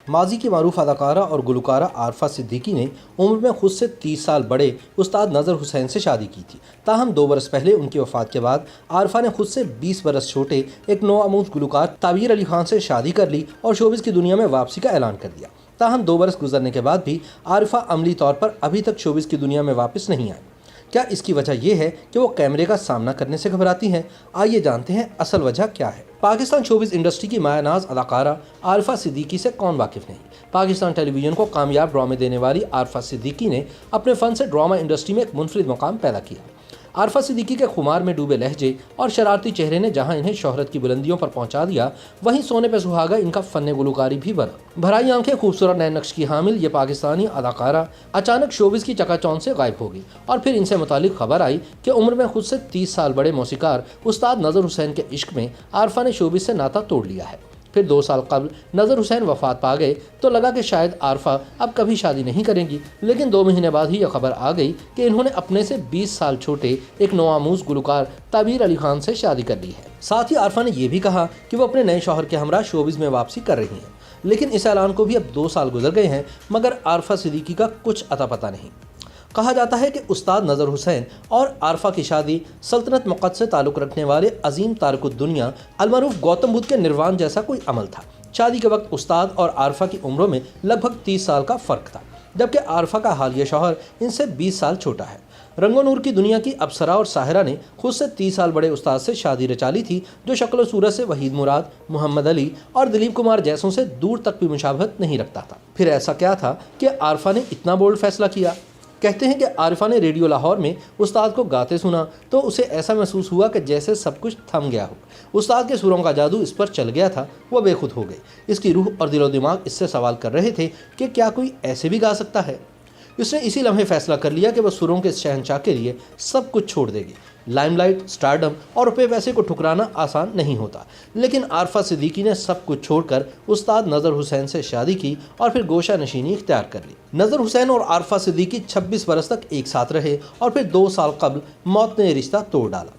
ماضی کی معروف اداکارہ اور گلوکارہ عارفہ صدیقی نے عمر میں خود سے 30 سال بڑے استاد نذر حسین سے شادی کی تھی، تاہم 2 برس پہلے ان کی وفات کے بعد عارفہ نے خود سے 20 برس چھوٹے ایک نوآموز گلوکار تعبیر علی خان سے شادی کر لی اور شوبز کی دنیا میں واپسی کا اعلان کر دیا۔ تاہم 2 برس گزرنے کے بعد بھی عارفہ عملی طور پر ابھی تک شوبز کی دنیا میں واپس نہیں آئی۔ کیا اس کی وجہ یہ ہے کہ وہ کیمرے کا سامنا کرنے سے گھبراتی ہیں؟ آئیے جانتے ہیں اصل وجہ کیا ہے۔ پاکستان شوبز انڈسٹری کی مایہ ناز اداکارہ عارفہ صدیقی سے کون واقف نہیں؟ پاکستان ٹیلی ویژن کو کامیاب ڈرامے دینے والی عارفہ صدیقی نے اپنے فن سے ڈرامہ انڈسٹری میں ایک منفرد مقام پیدا کیا۔ عارفہ صدیقی کے خمار میں ڈوبے لہجے اور شرارتی چہرے نے جہاں انہیں شہرت کی بلندیوں پر پہنچا دیا، وہیں سونے پہ سہاگا ان کا فن گلوکاری بھی بنا۔ بھرائی آنکھیں، خوبصورت نئے نقش کی حامل یہ پاکستانی اداکارہ اچانک شوبز کی چکا چوند سے غائب ہو گئی اور پھر ان سے متعلق خبر آئی کہ عمر میں خود سے 30 سال بڑے موسیقار استاد نذر حسین کے عشق میں عارفہ نے شوبز سے ناتا توڑ لیا ہے۔ پھر 2 سال قبل نذر حسین وفات پا گئے تو لگا کہ شاید عارفہ اب کبھی شادی نہیں کریں گی، لیکن 2 مہینے بعد ہی یہ خبر آ گئی کہ انہوں نے اپنے سے 20 سال چھوٹے ایک نوآموز گلوکار تعبیر علی خان سے شادی کر لی ہے۔ ساتھ ہی عارفہ نے یہ بھی کہا کہ وہ اپنے نئے شوہر کے ہمراہ شوبز میں واپسی کر رہی ہیں، لیکن اس اعلان کو بھی اب 2 سال گزر گئے ہیں مگر عارفہ صدیقی کا کچھ اتا پتہ نہیں۔ کہا جاتا ہے کہ استاد نذر حسین اور عارفہ کی شادی سلطنت مقدس سے تعلق رکھنے والے عظیم تارک الدنیا المعروف گوتم بدھ کے نروان جیسا کوئی عمل تھا۔ شادی کے وقت استاد اور عارفہ کی عمروں میں لگ بھگ 30 سال کا فرق تھا، جبکہ عارفہ کا حالیہ شوہر ان سے 20 سال چھوٹا ہے۔ رنگ و نور کی دنیا کی ابصرا اور ساحرہ نے خود سے 30 سال بڑے استاد سے شادی رچا لی تھی، جو شکل و صورت سے وحید مراد، محمد علی اور دلیپ کمار جیسوں سے دور تک بھی مشابہت نہیں رکھتا تھا۔ پھر ایسا کیا تھا کہ عارفہ نے اتنا بولڈ فیصلہ کیا؟ کہتے ہیں کہ عارفہ نے ریڈیو لاہور میں استاد کو گاتے سنا تو اسے ایسا محسوس ہوا کہ جیسے سب کچھ تھم گیا ہو۔ استاد کے سروں کا جادو اس پر چل گیا تھا، وہ بے خود ہو گئے۔ اس کی روح اور دل و دماغ اس سے سوال کر رہے تھے کہ کیا کوئی ایسے بھی گا سکتا ہے؟ اس نے اسی لمحے فیصلہ کر لیا کہ وہ سروں کے شہنشاہ کے لیے سب کچھ چھوڑ دے گی۔ لائم لائٹ، سٹارڈم اور روپے پیسے کو ٹھکرانا آسان نہیں ہوتا، لیکن عارفہ صدیقی نے سب کچھ چھوڑ کر استاد نذر حسین سے شادی کی اور پھر گوشہ نشینی اختیار کر لی۔ نذر حسین اور عارفہ صدیقی 26 برس تک ایک ساتھ رہے اور پھر 2 سال قبل موت نے یہ رشتہ توڑ ڈالا۔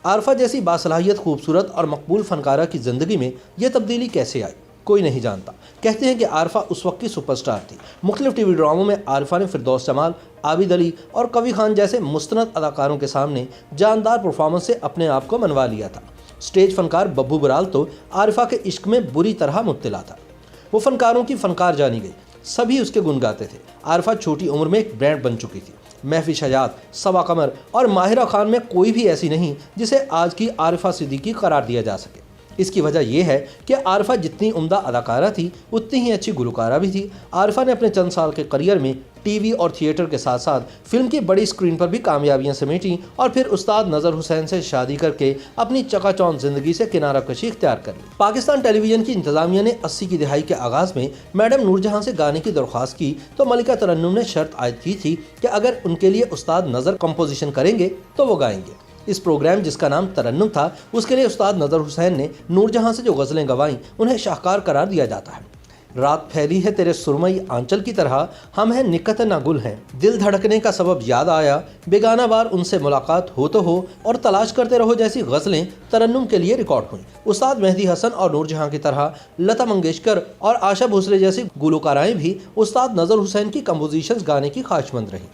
عارفہ جیسی باصلاحیت، خوبصورت اور مقبول فنکارہ کی زندگی میں یہ تبدیلی کیسے آئی، کوئی نہیں جانتا۔ کہتے ہیں کہ عارفہ اس وقت کی سپر سٹار تھی۔ مختلف ٹی وی ڈراموں میں عارفہ نے فردوس جمال، عابد علی اور کوی خان جیسے مستند اداکاروں کے سامنے جاندار پرفارمنس سے اپنے آپ کو منوا لیا تھا۔ سٹیج فنکار ببو برال تو عارفہ کے عشق میں بری طرح مبتلا تھا۔ وہ فنکاروں کی فنکار جانی گئی، سبھی اس کے گن گاتے تھے۔ عارفہ چھوٹی عمر میں ایک برانڈ بن چکی تھی۔ محفی شجاعت، صبا قمر اور ماہرہ خان میں کوئی بھی ایسی نہیں جسے آج کی عارفہ صدیقی قرار دیا جا سکے۔ اس کی وجہ یہ ہے کہ عارفہ جتنی عمدہ اداکارہ تھی اتنی ہی اچھی گلوکارہ بھی تھی۔ عارفہ نے اپنے چند سال کے کریئر میں ٹی وی اور تھیٹر کے ساتھ ساتھ فلم کی بڑی اسکرین پر بھی کامیابیاں سمیٹیں اور پھر استاد نذر حسین سے شادی کر کے اپنی چکا چوند زندگی سے کنارہ کشی اختیار کر لی۔ پاکستان ٹیلی ویژن کی انتظامیہ نے 80 کی دہائی کے آغاز میں میڈم نور جہاں سے گانے کی درخواست کی تو ملکہ ترنم نے شرط عائد کی تھی کہ اگر ان کے لیے استاد نذر کمپوزیشن کریں گے تو وہ گائیں گے۔ اس پروگرام جس کا نام ترنم تھا، اس کے لیے استاد نذر حسین نے نور جہاں سے جو غزلیں گوائیں انہیں شاہکار قرار دیا جاتا ہے۔ رات پھیلی ہے تیرے سرمئی آنچل کی طرح، ہم ہیں نکت نہ گل ہیں، دل دھڑکنے کا سبب یاد آیا، بیگانہ بار ان سے ملاقات ہو تو ہو، اور تلاش کرتے رہو جیسی غزلیں ترنم کے لیے ریکارڈ ہوئیں۔ استاد مہدی حسن اور نور جہاں کی طرح لتا منگیشکر اور آشا بھوسلے جیسی گلوکارائیں بھی استاد نذر حسین کی کمپوزیشنز گانے کی خواہشمند رہیں۔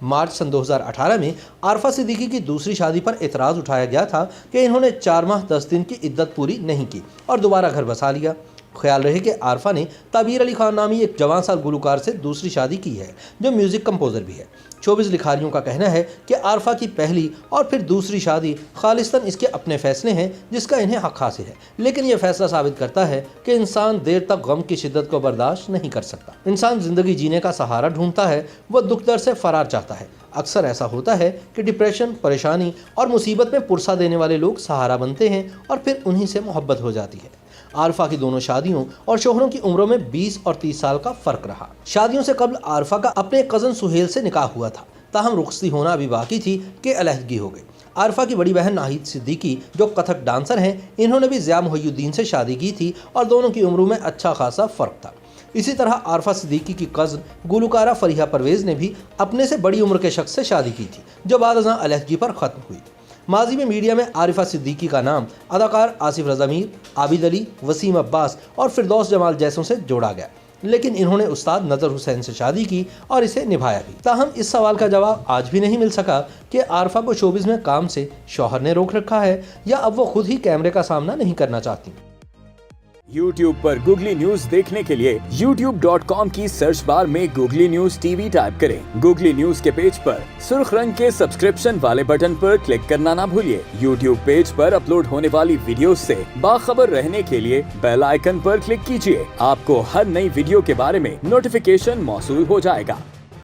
مارچ سن 2018 میں عارفہ صدیقی کی دوسری شادی پر اعتراض اٹھایا گیا تھا کہ انہوں نے 4 ماہ 10 دن کی عدت پوری نہیں کی اور دوبارہ گھر بسا لیا۔ خیال رہے کہ عارفہ نے تعبیر علی خان نامی ایک جوان سال گلوکار سے دوسری شادی کی ہے جو میوزک کمپوزر بھی ہے۔ شوبز لکھاریوں کا کہنا ہے کہ عارفہ کی پہلی اور پھر دوسری شادی خالصتاً اس کے اپنے فیصلے ہیں جس کا انہیں حق حاصل ہے، لیکن یہ فیصلہ ثابت کرتا ہے کہ انسان دیر تک غم کی شدت کو برداشت نہیں کر سکتا۔ انسان زندگی جینے کا سہارا ڈھونڈتا ہے، وہ دکھ درد سے فرار چاہتا ہے۔ اکثر ایسا ہوتا ہے کہ ڈپریشن، پریشانی اور مصیبت میں پرسہ دینے والے لوگ سہارا بنتے ہیں اور پھر انہی سے محبت ہو جاتی ہے۔ عارفہ کی دونوں شادیوں اور شوہروں کی عمروں میں 20 اور 30 سال کا فرق رہا۔ شادیوں سے قبل عارفہ کا اپنے کزن سہیل سے نکاح ہوا تھا، تاہم رخصتی ہونا ابھی باقی تھی کہ علیحدگی ہو گئی۔ عارفہ کی بڑی بہن ناہید صدیقی جو کتھک ڈانسر ہیں، انہوں نے بھی ضیاء محی الدین سے شادی کی تھی اور دونوں کی عمروں میں اچھا خاصا فرق تھا۔ اسی طرح عارفہ صدیقی کی کزن گلوکارہ فریحہ پرویز نے بھی اپنے سے بڑی عمر کے شخص سے شادی کی تھی جو بعد ازاں علیحدگی پر ختم ہوئی۔ ماضی میں میڈیا میں عارفہ صدیقی کا نام اداکار آصف رضا میر، عابد علی، وسیم عباس اور فردوس جمال جیسوں سے جوڑا گیا۔ لیکن انہوں نے استاد نذر حسین سے شادی کی اور اسے نبھایا بھی۔ تاہم اس سوال کا جواب آج بھی نہیں مل سکا کہ عارفہ کو شوبز میں کام سے شوہر نے روک رکھا ہے یا اب وہ خود ہی کیمرے کا سامنا نہیں کرنا چاہتی۔ YouTube پر گوگلی نیوز دیکھنے کے لیے youtube.com کی سرچ بار میں googly news T V type کریں۔ گوگلی نیوز کے پیج پر سرخ رنگ کے سبسکرپشن والے بٹن پر کلک کرنا نہ بھولیے۔ YouTube پیج پر اپلوڈ ہونے والی ویڈیوز سے باخبر رہنے کے لیے بیل آئیکن پر کلک کیجیے۔ آپ کو ہر نئی ویڈیو کے بارے میں نوٹیفیکیشن موصول ہو جائے گا۔